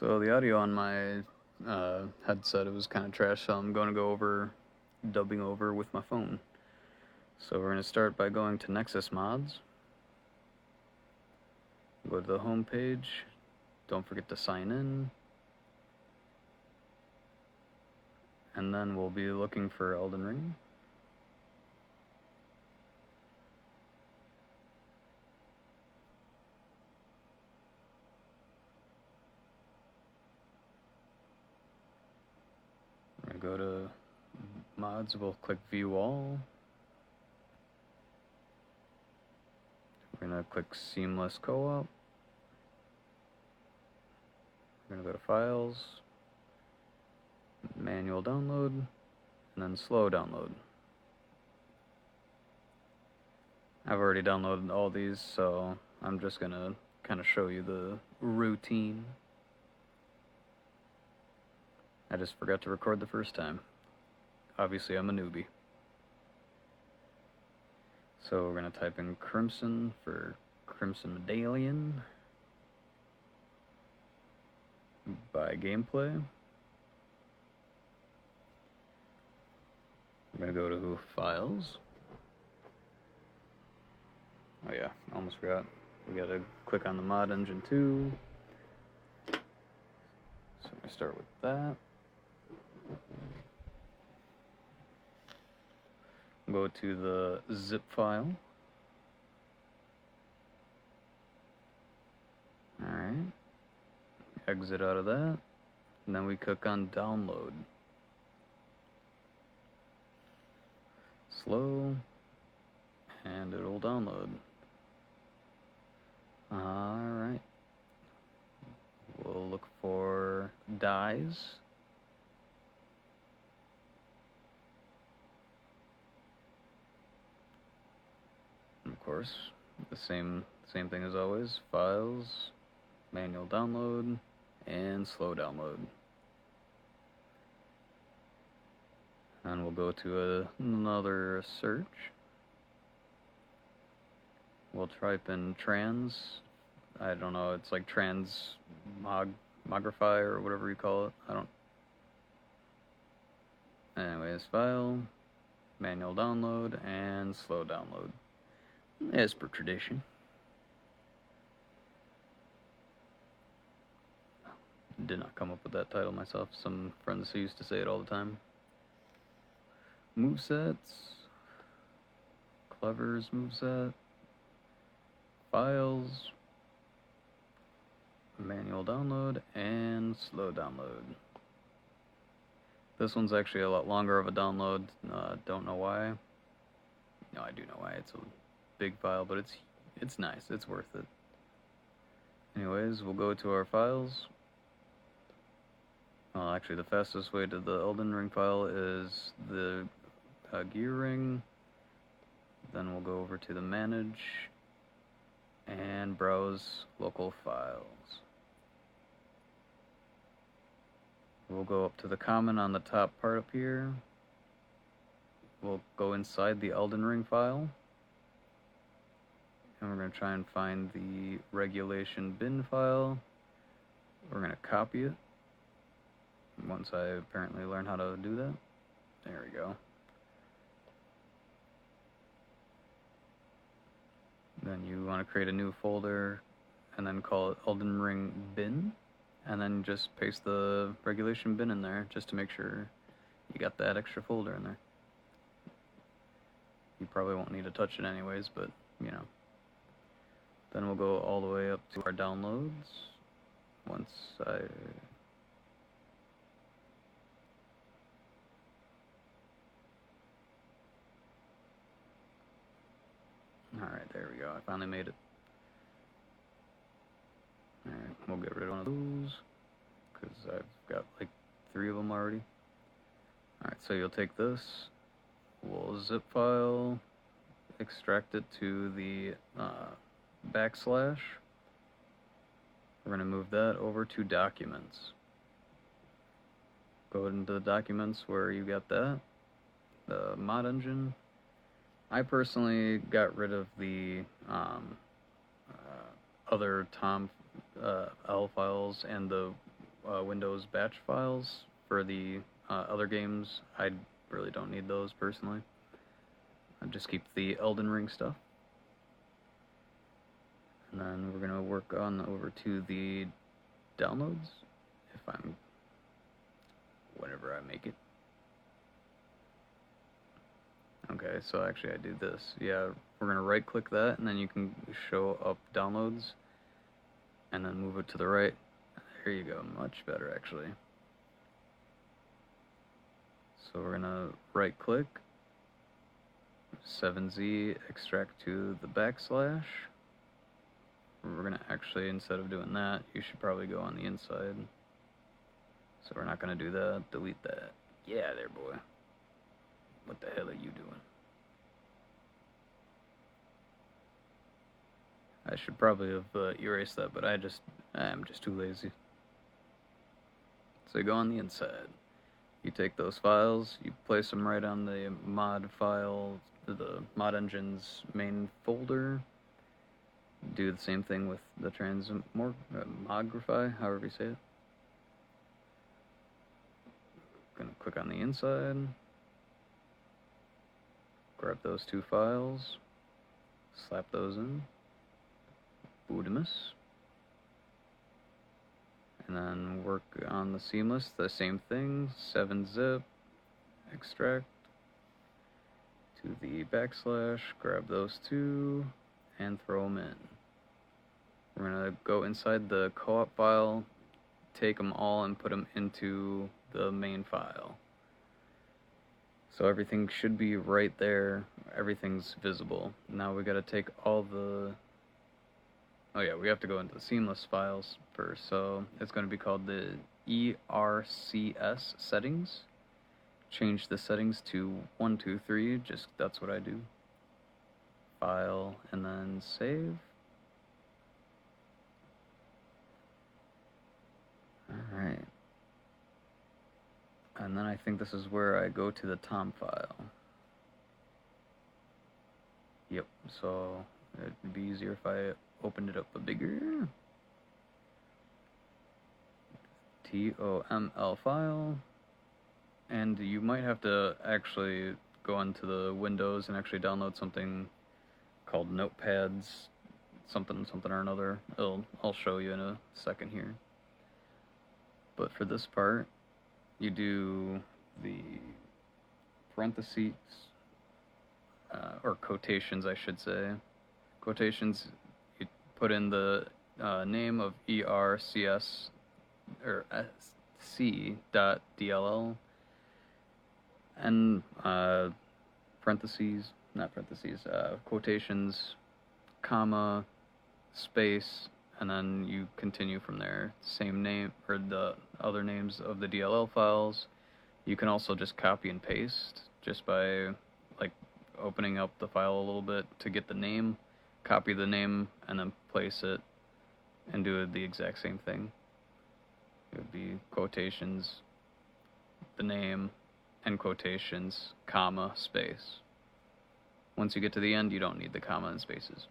So the audio on my headset, it was kind of trash, so I'm going to go over dubbing over with my phone. So we're going to start by going to Nexus Mods. Go to the home page. Don't forget to sign in. And then we'll be looking for Elden Ring. We're going to go to Mods, we'll click View All. We're going to click Seamless Co-op. We're going to go to Files, Manual Download, and then Slow Download. I've already downloaded all these, so I'm just going to kind of show you the routine. I just forgot to record the first time. Obviously, I'm a newbie. So we're going to type in Crimson for Crimson Medallion by Gameplay. I'm going to go to Files. Oh yeah, almost forgot. We got to click on the mod engine too. So we start with that. Go to the zip file. Alright. Exit out of that. And then we click on download. Slow. And it'll download. Alright. We'll look for dyes. Of course, the same thing as always. Files, manual download, and slow download. And we'll go to another search. We'll type in trans. I don't know, it's like transmogrify or whatever you call it. I don't. Anyways, file, manual download, and slow download. As per tradition. Did not come up with that title myself. Some friends who used to say it all the time. Movesets. Clever's moveset. Files. Manual download and slow download. This one's actually a lot longer of a download. Don't know why. No, I do know why. It's a big file, but it's nice. It's worth it. Anyways, we'll go to our files. Well, actually, the fastest way to the Elden Ring file is the gear ring. Then we'll go over to the manage and browse local files. We'll go up to the common on the top part up here. We'll go inside the Elden Ring file. And we're going to try and find the regulation bin file. We're going to copy it. Once I apparently learn how to do that. There we go. Then you want to create a new folder and then call it Elden Ring bin. And then just paste the regulation bin in there just to make sure you got that extra folder in there. You probably won't need to touch it anyways, but you know. Then we'll go all the way up to our downloads. Alright, there we go. I finally made it. Alright, we'll get rid of one of those because I've got like 3 of them already. Alright, so you'll take this, we'll zip file, extract it to the backslash. We're going to move that over to documents. Go into the documents where you got that, the mod engine. I personally got rid of the other L files and the Windows batch files for the other games. I really don't need those personally. I just keep the Elden Ring stuff. And then we're going to work on over to the downloads, whenever I make it. Okay, so actually I do this. Yeah, we're going to right click that, and then you can show up downloads, and then move it to the right. There you go, much better actually. So we're going to right click, 7Z, extract to the backslash. We're going to actually, instead of doing that, you should probably go on the inside. So we're not going to do that, delete that. Yeah, there, boy. What the hell are you doing? I should probably have erased that, but I'm just too lazy. So you go on the inside. You take those files, you place them right on the mod file, the mod engine's main folder. Do the same thing with the transmogrify, however you say it. Gonna click on the inside, grab those two files, slap those in, Bootimus, and then work on the seamless, the same thing, 7-zip, extract to the backslash, grab those two, and throw them in. We're going to go inside the co-op file, take them all and put them into the main file. So everything should be right there, everything's visible. Now we got to take all the... Oh yeah, we have to go into the seamless files first, so it's going to be called the ERCS settings. Change the settings to 123, just that's what I do. File, and then save. Alright. And then I think this is where I go to the Tom file. Yep, so it'd be easier if I opened it up a bigger. TOML file. And you might have to actually go into the Windows and actually download something called Notepads, something or another. I'll show you in a second here. But for this part, you do the parentheses, or quotations, I should say. Quotations, you put in the name of ERCS, or SC.dll, and quotations, comma, space, and then you continue from there. Same name, or the other names of the DLL files. You can also just copy and paste just by like opening up the file a little bit to get the name, copy the name, and then place it and do the exact same thing. It would be quotations, the name, and quotations, comma, space. Once you get to the end, you don't need the comma and spaces,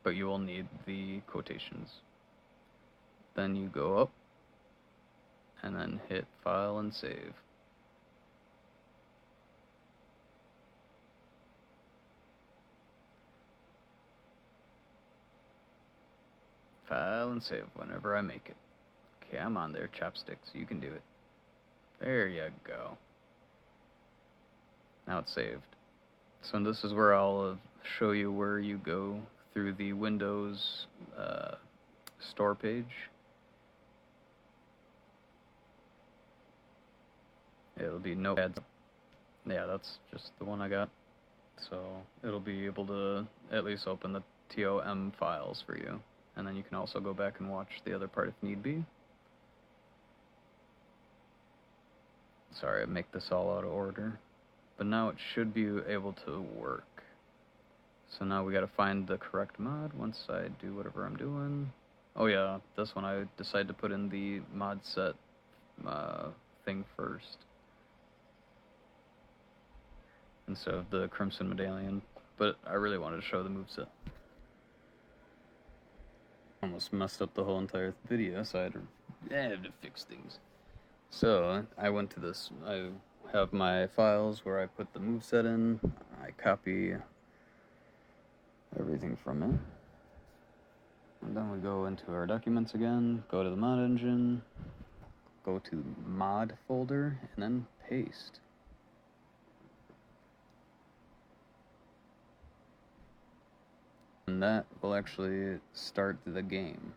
but you will need the quotations. Then you go up and then hit file and save. File and save whenever I make it. Okay, I'm on there, chopsticks. You can do it. There you go. Now it's saved. So this is where I'll show you where you go through the Windows store page. It'll be Notepads. Yeah, that's just the one I got. So it'll be able to at least open the TOM files for you. And then you can also go back and watch the other part if need be. Sorry, I make this all out of order. But now it should be able to work. So now we gotta find the correct mod once I do whatever I'm doing. Oh yeah, this one I decided to put in the mod set thing first, instead of the Crimson Medallion. But I really wanted to show the moveset. Almost messed up the whole entire video, so I had to I have to fix things. So I went to this. I have my files where I put the moveset in. I copy everything from it. And then we go into our documents again, go to the mod engine, go to mod folder, and then paste. And that will actually start the game.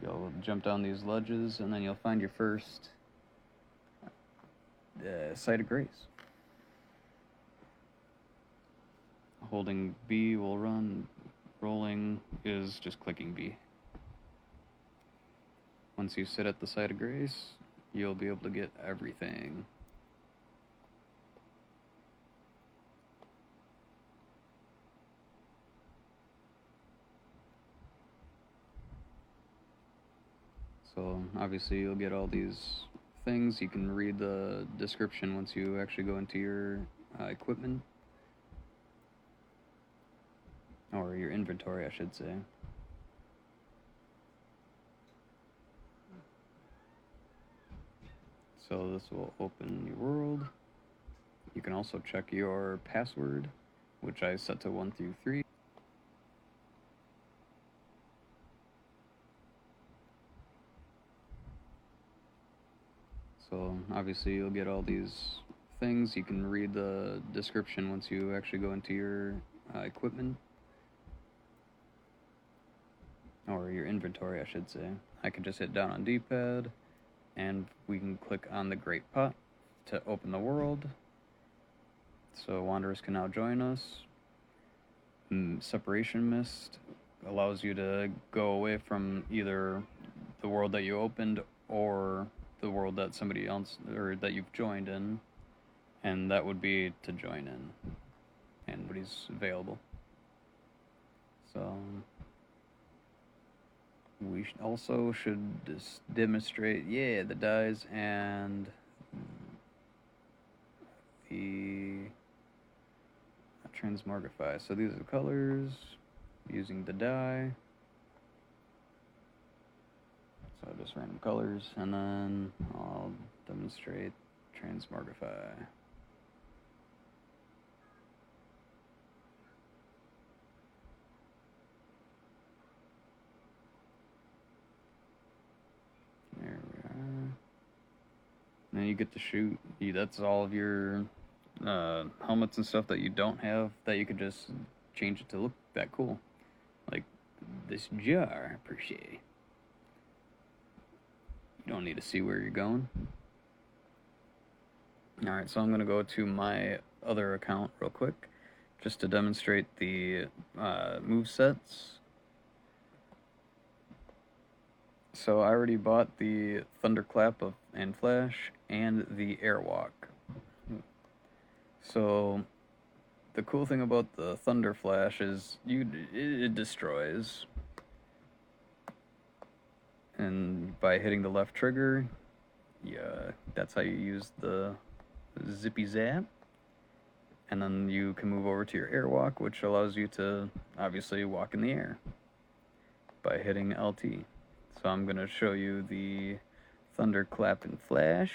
You'll jump down these ledges, and then you'll find your first site of grace. Holding B will run. Rolling is just clicking B. Once you sit at the site of grace, you'll be able to get everything. So obviously you'll get all these things. You can read the description once you actually go into your equipment. Or your inventory, I should say. So this will open your world. You can also check your password, which I set to 1 through 3. So obviously you'll get all these things. You can read the description once you actually go into your equipment. Or your inventory, I should say. I can just hit down on D-pad, and we can click on the Great Pot to open the world. So Wanderers can now join us. Separation Mist allows you to go away from either the world that you opened or the world that somebody else, or that you've joined in, and that would be to join in, and nobody's available. So we also should just demonstrate, the dyes and the transmogrify. So these are the colors using the dye. So just random colors, and then I'll demonstrate transmogrify. There we are. And then you get to shoot. That's all of your helmets and stuff that you don't have, that you could just change it to look that cool. Like this jar, per se. You don't need to see where you're going. Alright, so I'm going to go to my other account real quick, just to demonstrate the movesets. So I already bought the Thunderclap and Flash and the Airwalk. So the cool thing about the Thunder Flash is it destroys. And by hitting the left trigger, that's how you use the zippy zap. And then you can move over to your Airwalk, which allows you to obviously walk in the air by hitting LT. So I'm going to show you the Thunderclap and Flash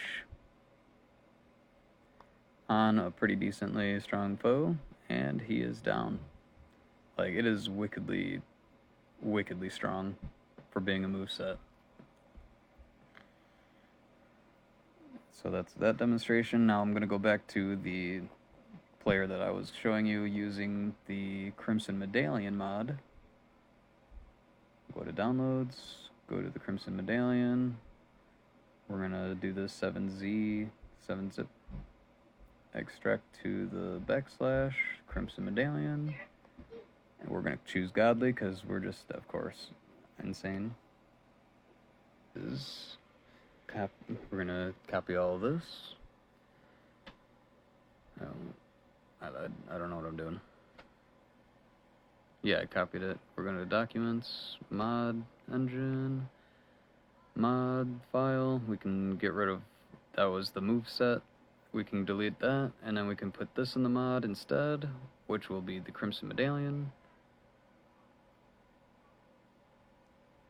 on a pretty decently strong foe, and he is down. Like, it is wickedly strong for being a moveset. So that's that demonstration. Now I'm going to go back to the player that I was showing you using the Crimson Medallion mod. Go to downloads, go to the Crimson Medallion. We're going to do the 7Z, 7-zip, extract to the backslash, Crimson Medallion. And we're going to choose Godly because we're just, of course, insane. We're going to copy all of this. I don't know what I'm doing. Yeah, I copied it. We're going to documents, mod engine, mod file. We can get rid of, that was the move set. We can delete that, and then we can put this in the mod instead, which will be the Crimson Medallion.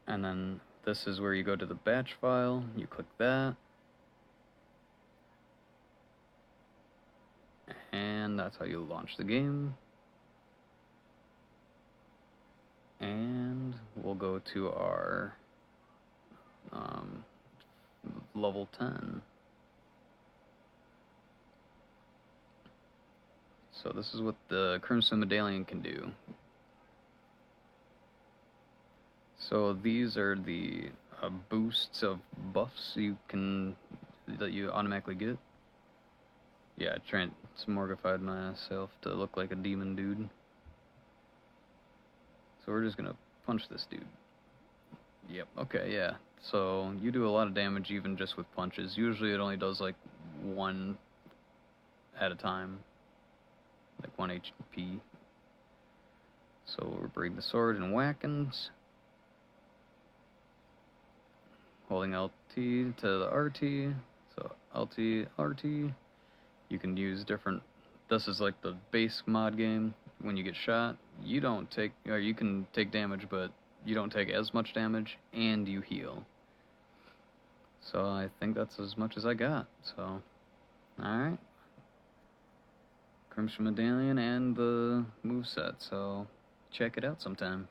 And then this is where you go to the batch file, you click that. And that's how you launch the game. And we'll go to our level 10. So this is what the Crimson Medallion can do. So these are the boosts of buffs that you automatically get. Yeah, I transmorgified myself to look like a demon dude. So we're just gonna punch this dude. Yep, okay, yeah. So you do a lot of damage even just with punches. Usually it only does like one at a time. Like 1 HP. So we're bringing the sword and whackings. Holding LT to the RT. So LT, RT. You can use different... This is like the base mod game. When you get shot, you don't take... Or you can take damage, but you don't take as much damage, and you heal. So I think that's as much as I got. So, alright. Crimson Medallion and the moveset, so check it out sometime.